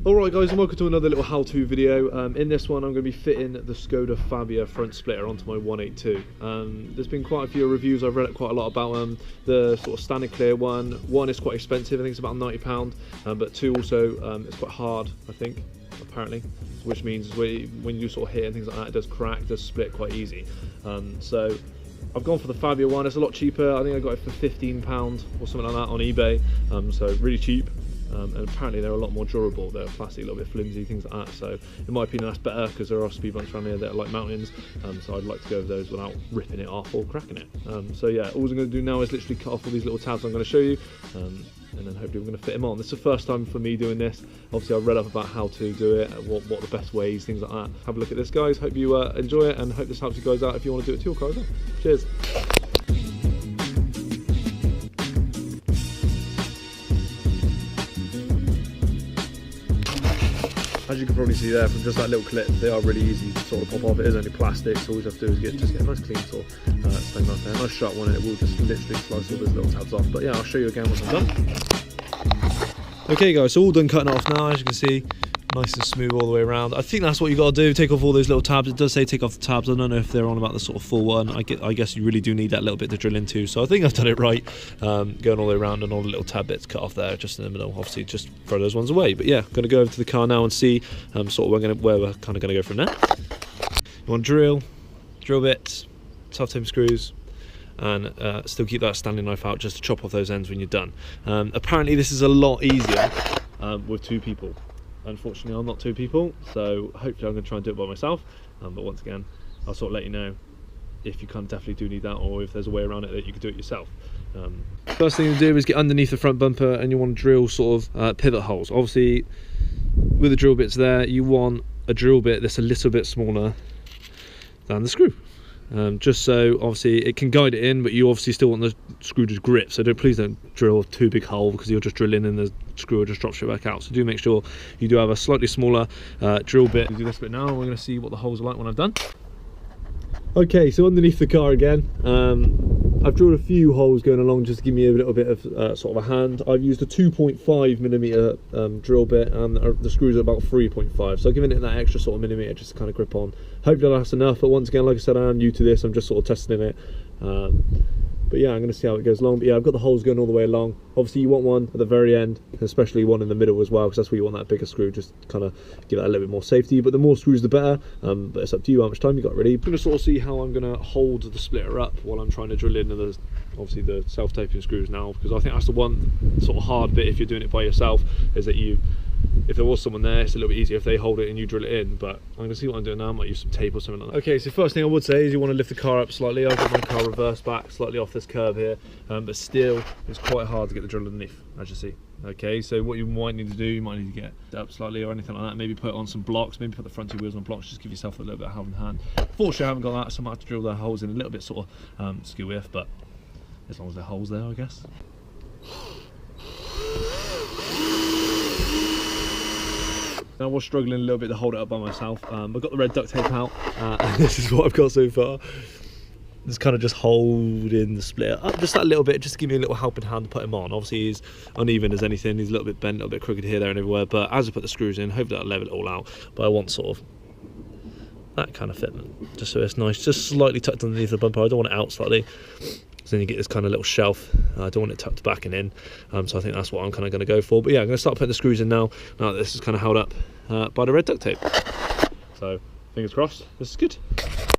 Alright guys, and welcome to another little how-to video. In this one I'm going to be fitting the Skoda Fabia front splitter onto my 182. There's been quite a few reviews, I've read quite a lot about the sort of standard clear one. One is quite expensive, I think it's about £90, but two also it's quite hard, I think, apparently, which means when you sort of hit and things like that, it does crack, it does split quite easy. So I've gone for the Fabia one. It's a lot cheaper. I think I got it for £15 or something like that on eBay, so really cheap. And apparently they're a lot more durable. They're plastic, a little bit flimsy, things like that. So in my opinion that's better, because there are speed bumps around here that are like mountains, so I'd like to go over those without ripping it off or cracking it. So yeah, all I'm going to do now is literally cut off all these little tabs I'm going to show you, and then hopefully we're going to fit them on. This is the first time for me doing this. Obviously I've read up about how to do it, what the best ways, things like that. Have a look at this guys, hope you enjoy it, and hope this helps you guys out if you want to do it to your car as well. Cheers. As you can probably see there from just that little clip, they are really easy to sort of pop off. It is only plastic, so all you have to do is just get a nice clean sort of stone knife there, a nice sharp one, and it will just literally slice all those little tabs off. But yeah, I'll show you again once I'm done. Okay guys, so all done cutting off now, as you can see. Nice and smooth all the way around. I think that's what you got to do, take off all those little tabs. It does say take off the tabs. I don't know if they're on about the sort of full one. I guess you really do need that little bit to drill into, so I think I've done it right, going all the way around, and all the little tab bits cut off there just in the middle. Obviously just throw those ones away, but yeah, going to go over to the car now and see sort of where we're kind of going to go from there. You want to drill bits, self-tape screws, and still keep that standing knife out just to chop off those ends when you're done. Apparently this is a lot easier with two people. Unfortunately I'm not two people, so hopefully I'm going to try and do it by myself, but once again I'll sort of let you know if you kind of definitely do need that, or if there's a way around it that you can do it yourself. First thing you do is get underneath the front bumper, and you want to drill sort of pivot holes. Obviously with the drill bits there, you want a drill bit that's a little bit smaller than the screw. Just so obviously it can guide it in, but you obviously still want the screw to grip, so please don't drill too big hole, because you'll just drill in and the screw will just drop straight back out. So do make sure you do have a slightly smaller drill bit. We'll do this bit now, and we're going to see what the holes are like when I've done. Okay, so underneath the car again, I've drilled a few holes going along just to give me a little bit of sort of a hand. I've used a 2.5mm drill bit, and the screws are about 3.5, so I've given it that extra sort of millimetre just to kind of grip on. Hopefully that's enough, but once again, like I said, I am new to this, I'm just sort of testing it. But yeah, I'm going to see how it goes along. But yeah, I've got the holes going all the way along. Obviously you want one at the very end, especially one in the middle as well, because that's where you want that bigger screw, just kind of give that a little bit more safety. But the more screws the better, but it's up to you how much time you got really. I'm going to sort of see how I'm going to hold the splitter up while I'm trying to drill into obviously the self-taping screws now, because I think that's the one sort of hard bit if you're doing it by yourself, is that if there was someone there, it's a little bit easier if they hold it and you drill it in. But I'm going to see what I'm doing now. I might use some tape or something like that. Okay, so first thing I would say is you want to lift the car up slightly. I've got my car reversed back slightly off this curve here, but still it's quite hard to get the drill underneath, as you see. Okay, so what you might need to do, you might need to get it up slightly or anything like that. Maybe put on some blocks, maybe put the front two wheels on blocks, just give yourself a little bit of helping hand. Fortunately I haven't got that, so I might have to drill the holes in a little bit sort of skew with, but as long as there are holes there, I guess. I was struggling a little bit to hold it up by myself. I've got the red duct tape out, and this is what I've got so far. Just kind of just holding the splitter up just that little bit, just to give me a little helping hand to put him on. Obviously he's uneven as anything, he's a little bit bent, a little bit crooked here, there and everywhere, but as I put the screws in, hopefully that'll level it all out. But I want sort of that kind of fitment, just so it's nice, just slightly tucked underneath the bumper. I don't want it out slightly, so then you get this kind of little shelf. I don't want it tucked back and in, so I think that's what I'm kind of going to go for. But yeah, I'm going to start putting the screws in now that this is kind of held up by the red duct tape. So fingers crossed, this is good.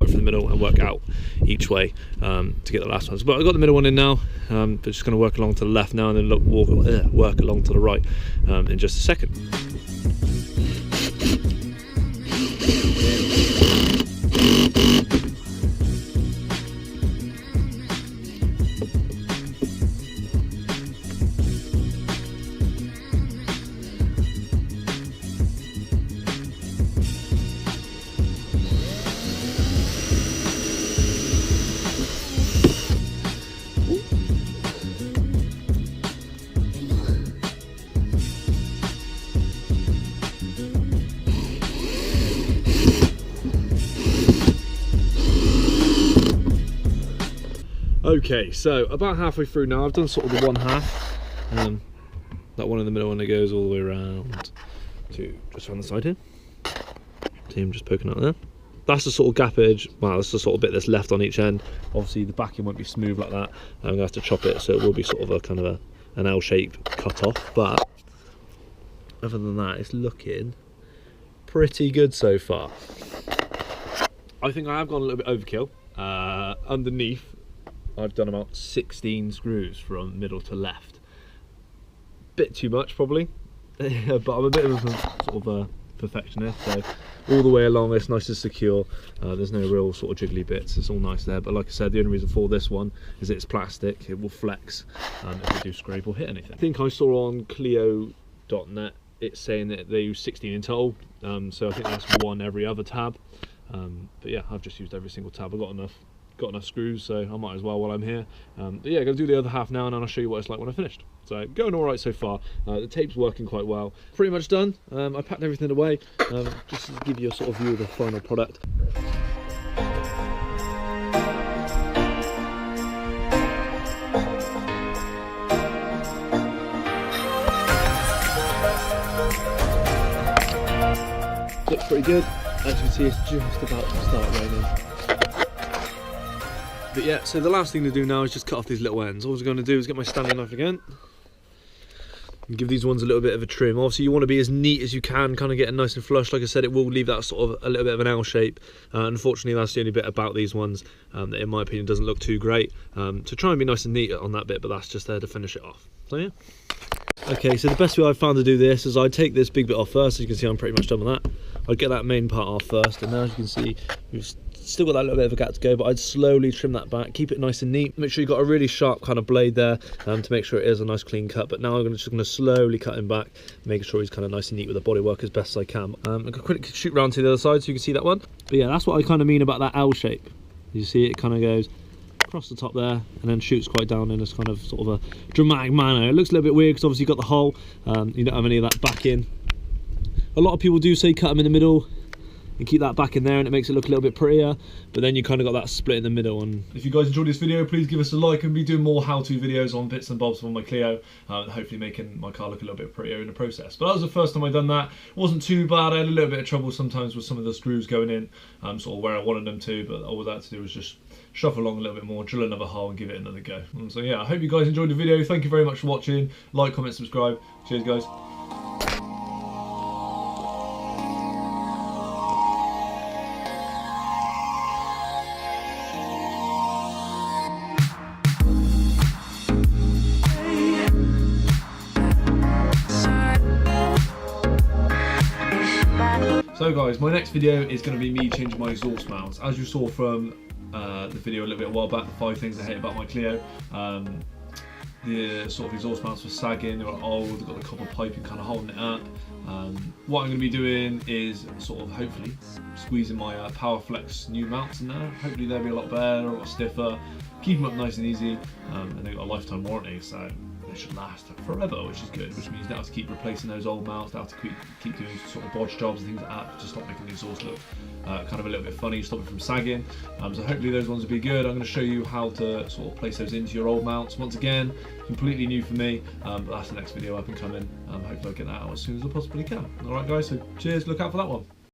Work from the middle and work out each way to get the last ones. But I've got the middle one in now, but just going to work along to the left now, and then work along to the right in just a second. Okay, so about halfway through now, I've done sort of the one half, that one in the middle, and it goes all the way around to just around the side here. See him just poking out there. That's the sort of gappage, well, that's the sort of bit that's left on each end. Obviously the backing won't be smooth like that. I'm gonna have to chop it, so it will be sort of a kind of an L-shape cut off, but other than that, it's looking pretty good so far. I think I have gone a little bit overkill. Underneath, I've done about 16 screws from middle to left. Bit too much probably, but I'm a bit of a sort of a perfectionist, so all the way along it's nice and secure. There's no real sort of jiggly bits, it's all nice there, but like I said, the only reason for this one is it's plastic. It will flex if you do scrape or hit anything. I think I saw on Clio.net it's saying that they use 16 in total, so I think that's one every other tab, but yeah, I've just used every single tab. I've got enough screws, so I might as well while I'm here. But yeah, gonna do the other half now, and then I'll show you what it's like when I finished. So going all right so far. The tape's working quite well. Pretty much done. I packed everything away, just to give you a sort of view of the final product. Looks pretty good. As you can see, it's just about to start raining. But yeah, so the last thing to do now is just cut off these little ends. All I'm going to do is get my Stanley knife again and give these ones a little bit of a trim. Obviously you want to be as neat as you can, kind of get it nice and flush. Like I said, it will leave that sort of a little bit of an L shape. Unfortunately, that's the only bit about these ones that in my opinion doesn't look too great. To try and be nice and neat on that bit, but that's just there to finish it off. So yeah. Okay, so the best way I've found to do this is I'd take this big bit off first. As you can see, I'm pretty much done with that. I'd get that main part off first, and now as you can see, we've still got that little bit of a gap to go, but I'd slowly trim that back, keep it nice and neat. Make sure you've got a really sharp kind of blade there to make sure it is a nice clean cut. But now I'm just going to slowly cut him back, making sure he's kind of nice and neat with the bodywork as best as I can. I'm going to quickly shoot round to the other side so you can see that one. But yeah, that's what I kind of mean about that L shape. You see it kind of goes across the top there and then shoots quite down in this kind of sort of a dramatic manner. It looks a little bit weird because obviously you've got the hole, you don't have any of that back in. A lot of people do say cut them in the middle and keep that back in there, and it makes it look a little bit prettier, but then you kind of got that split in the middle. And if you guys enjoyed this video, please give us a like, and be doing more how-to videos on bits and bobs from my Clio, hopefully making my car look a little bit prettier in the process. But that was the first time I'd done that. It wasn't too bad. I had a little bit of trouble sometimes with some of the screws going in sort of where I wanted them to, but all I had to do was just shuffle along a little bit more, drill another hole and give it another go. And so yeah, I hope you guys enjoyed the video. Thank you very much for watching. Like, comment, subscribe. Cheers guys. So guys, my next video is going to be me changing my exhaust mounts. As you saw from the video a little bit a while back, the 5 things I hate about my Clio, the sort of exhaust mounts were sagging, they were old, they've got the copper piping kind of holding it up. What I'm going to be doing is sort of hopefully squeezing my PowerFlex new mounts in there. Hopefully they'll be a lot better, a lot stiffer, keep them up nice and easy, and they've got a lifetime warranty, so they should last forever, which is good, which means you don't have to keep replacing those old mounts, don't have to keep doing sort of bodge jobs and things like that to stop making the exhaust look kind of a little bit funny, stop it from sagging. So hopefully those ones will be good. I'm going to show you how to sort of place those into your old mounts. Once again, completely new for me, but that's the next video up and coming. Hopefully I'll get that out as soon as I possibly can. Alright guys, so cheers, look out for that one.